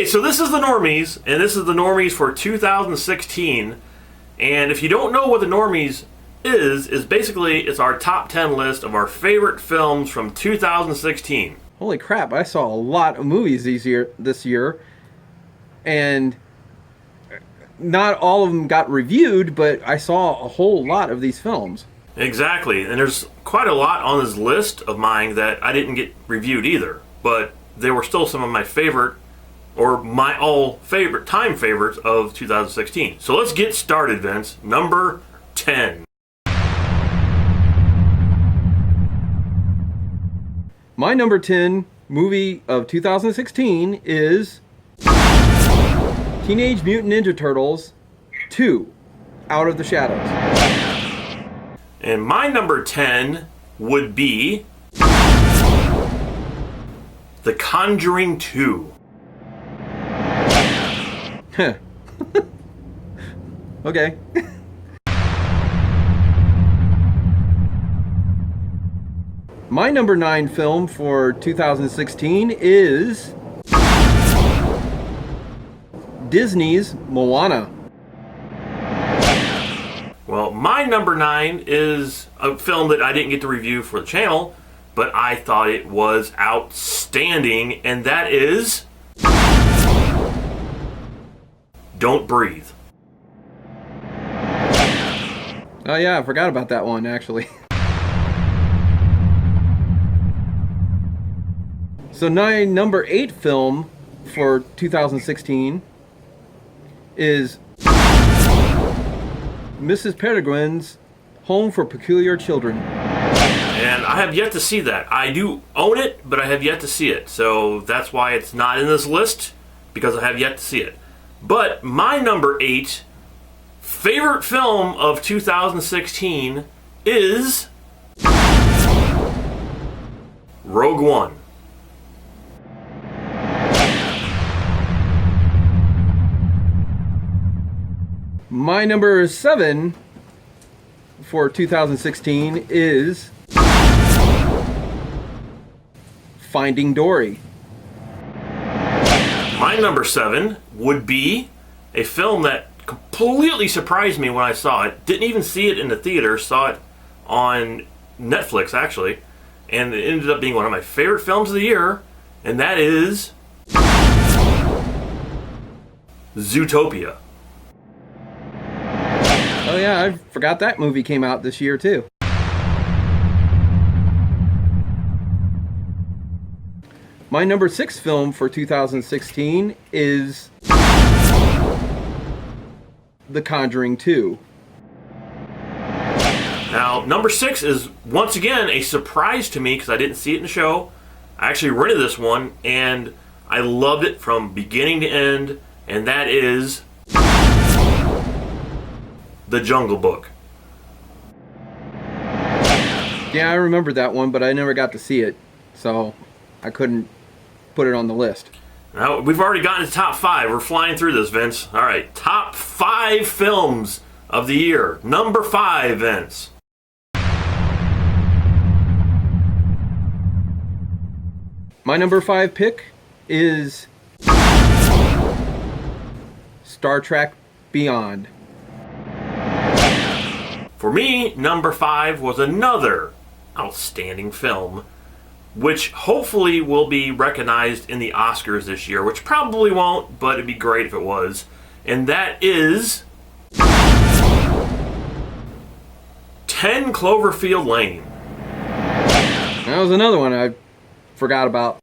so this is the Normies, and this is the Normies for 2016. And if you don't know what the Normies is basically it's our top 10 list of our favorite films from 2016. Holy crap, I saw a lot of movies this year, and not all of them got reviewed, but I saw a whole lot of these films. Exactly, and there's quite a lot on this list of mine that I didn't get reviewed either, but they were still some of my favorite, or my all-favorite time favorites of 2016. So let's get started, Vince. Number 10. My number 10 movie of 2016 is Teenage Mutant Ninja Turtles 2, Out of the Shadows. And my number 10 would be The Conjuring 2. Okay. My number 9 film for 2016 is Disney's Moana. Well, my number 9 is a film that I didn't get to review for the channel, but I thought it was outstanding, and that is Don't Breathe. Oh yeah, I forgot about that one, actually. So my number 8 film for 2016 is Mrs. Peregrine's Home for Peculiar Children. And I have yet to see that. I do own it, but I have yet to see it. So that's why it's not in this list, because I have yet to see it. But my number 8 favorite film of 2016 is Rogue One. My number 7 for 2016 is Finding Dory. My number 7 would be a film that completely surprised me when I saw it. Didn't even see it in the theater, saw it on Netflix actually, and it ended up being one of my favorite films of the year, and that is Zootopia. Oh yeah, I forgot that movie came out this year too. My number 6 film for 2016 is The Conjuring 2. Now, number 6 is once again a surprise to me because I didn't see it in the show. I actually rented this one and I loved it from beginning to end, and that is The Jungle Book. Yeah, I remember that one, but I never got to see it, so I couldn't put it on the list. Now, we've already gotten to top 5. We're flying through this, Vince. All right, top 5 films of the year. Number 5, Vince. My number 5 pick is Star Trek Beyond. For me, number 5 was another outstanding film, which hopefully will be recognized in the Oscars this year, which probably won't, but it'd be great if it was. And that is 10 Cloverfield Lane. That was another one I forgot about.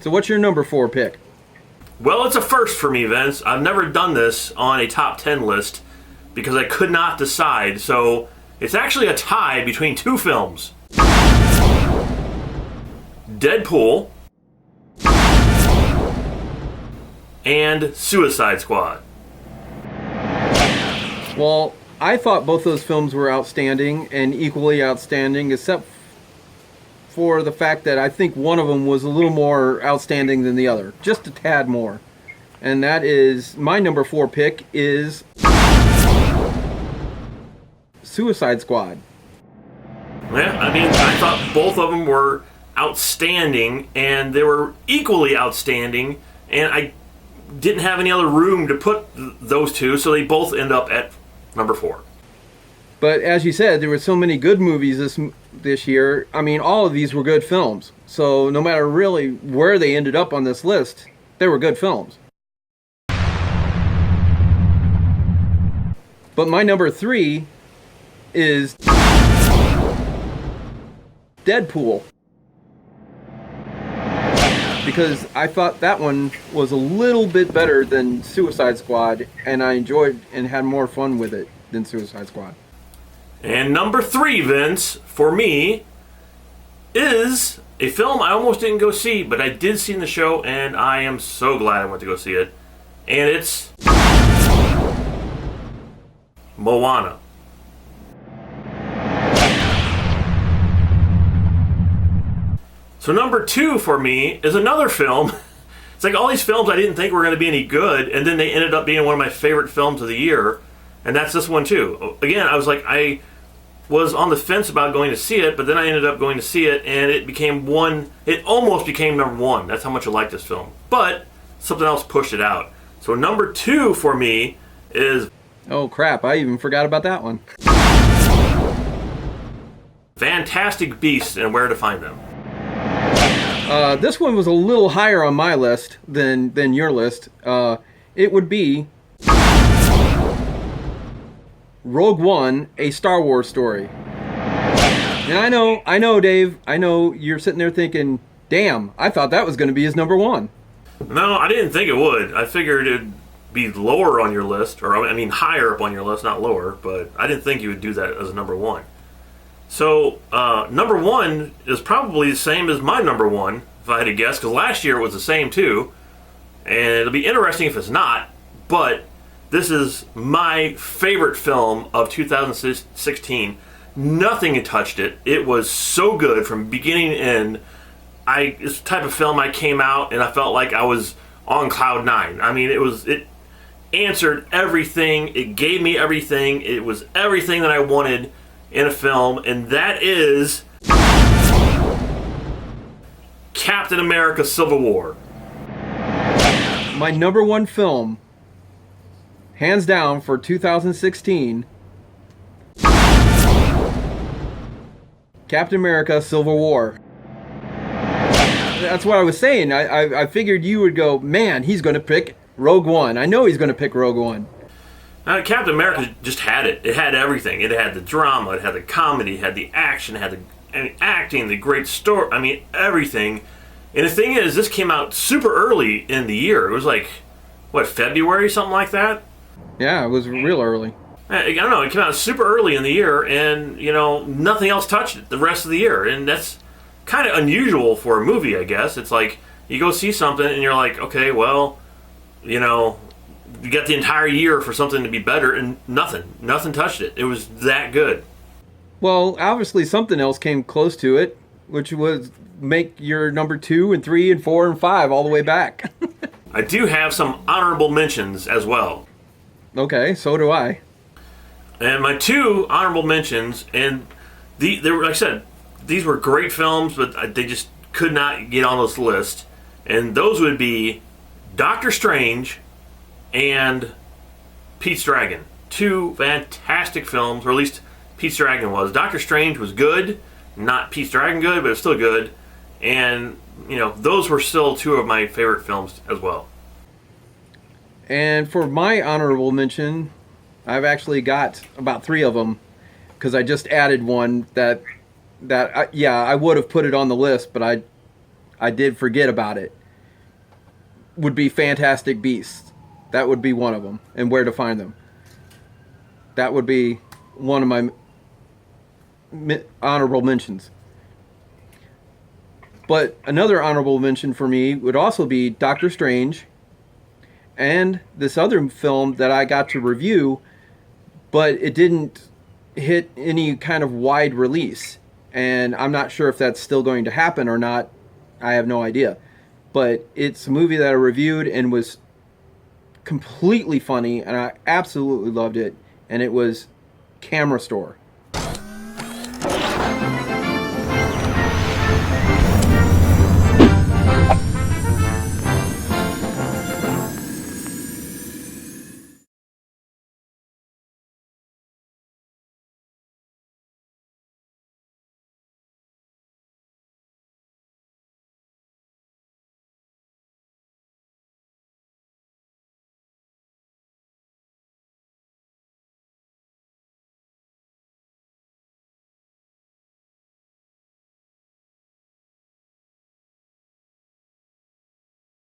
So what's your number 4 pick? Well, it's a first for me, Vince. I've never done this on a top 10 list because I could not decide. So it's actually a tie between 2 films. Deadpool and Suicide Squad. Well, I thought both those films were outstanding and equally outstanding, except for the fact that I think one of them was a little more outstanding than the other. Just a tad more. And that is, my number 4 pick is Suicide Squad. Yeah, I mean, I thought both of them were outstanding, and they were equally outstanding, and I didn't have any other room to put those two, so they both end up at number 4. But as you said, there were so many good movies this year. I mean, all of these were good films. So no matter really where they ended up on this list, they were good films. But my number 3 is Deadpool. Because I thought that one was a little bit better than Suicide Squad, and I enjoyed and had more fun with it than Suicide Squad. And number 3, Vince, for me, is a film I almost didn't go see, but I did see in the show, and I am so glad I went to go see it. And it's Moana. So number 2 for me is another film. It's like all these films I didn't think were going to be any good, and then they ended up being one of my favorite films of the year, and that's this one too. Again, I was on the fence about going to see it, but then I ended up going to see it, and it almost became number 1. That's how much I like this film. But something else pushed it out. So number 2 for me is... Oh crap, I even forgot about that one. Fantastic Beasts and Where to Find Them. This one was a little higher on my list than your list. It would be Rogue One, A Star Wars Story. And I know, Dave, I know you're sitting there thinking, damn, I thought that was going to be his number 1. No, I didn't think it would. I figured it'd be lower on your list, or I mean higher up on your list, not lower, but I didn't think you would do that as a number 1. So, number 1 is probably the same as my number 1, if I had to guess, because last year it was the same too, and it'll be interesting if it's not, but this is my favorite film of 2016. Nothing had touched it. It was so good from beginning to end. It's the type of film I came out and I felt like I was on cloud 9. I mean, it answered everything. It gave me everything. It was everything that I wanted in a film, and that is Captain America: Civil War. My number 1 film, hands down, for 2016, Captain America: Civil War. That's what I was saying. I figured you would go, man, he's going to pick Rogue One. I know he's going to pick Rogue One. Captain America just had it. It had everything. It had the drama, it had the comedy, it had the action, it had the acting, the great story. I mean, everything. And the thing is, this came out super early in the year. It was like, what, February, something like that? Yeah, it was real early. I don't know. It came out super early in the year, and, nothing else touched it the rest of the year. And that's kind of unusual for a movie, I guess. It's like, you go see something, and you're like, okay, well, you got the entire year for something to be better, and nothing touched it. It was that good. Well, obviously something else came close to it, which was make your number 2 and 3 and 4 and 5 all the way back. I do have some honorable mentions as well. Okay, so do I. And my 2 honorable mentions, and they were, like I said, these were great films, but they just could not get on this list. And those would be Doctor Strange and Pete's Dragon. 2 fantastic films, or at least Pete's Dragon was. Doctor Strange was good, not Pete's Dragon good, but it's still good. And, those were still 2 of my favorite films as well. And for my honorable mention, I've actually got about 3 of them, because I just added one that I would have put it on the list, but I did forget about it. Would be Fantastic Beasts. That would be one of them, and Where to Find Them. That would be one of my honorable mentions. But another honorable mention for me would also be Doctor Strange and this other film that I got to review, but it didn't hit any kind of wide release. And I'm not sure if that's still going to happen or not. I have no idea. But it's a movie that I reviewed and was completely funny, and I absolutely loved it. And it was Camera Store.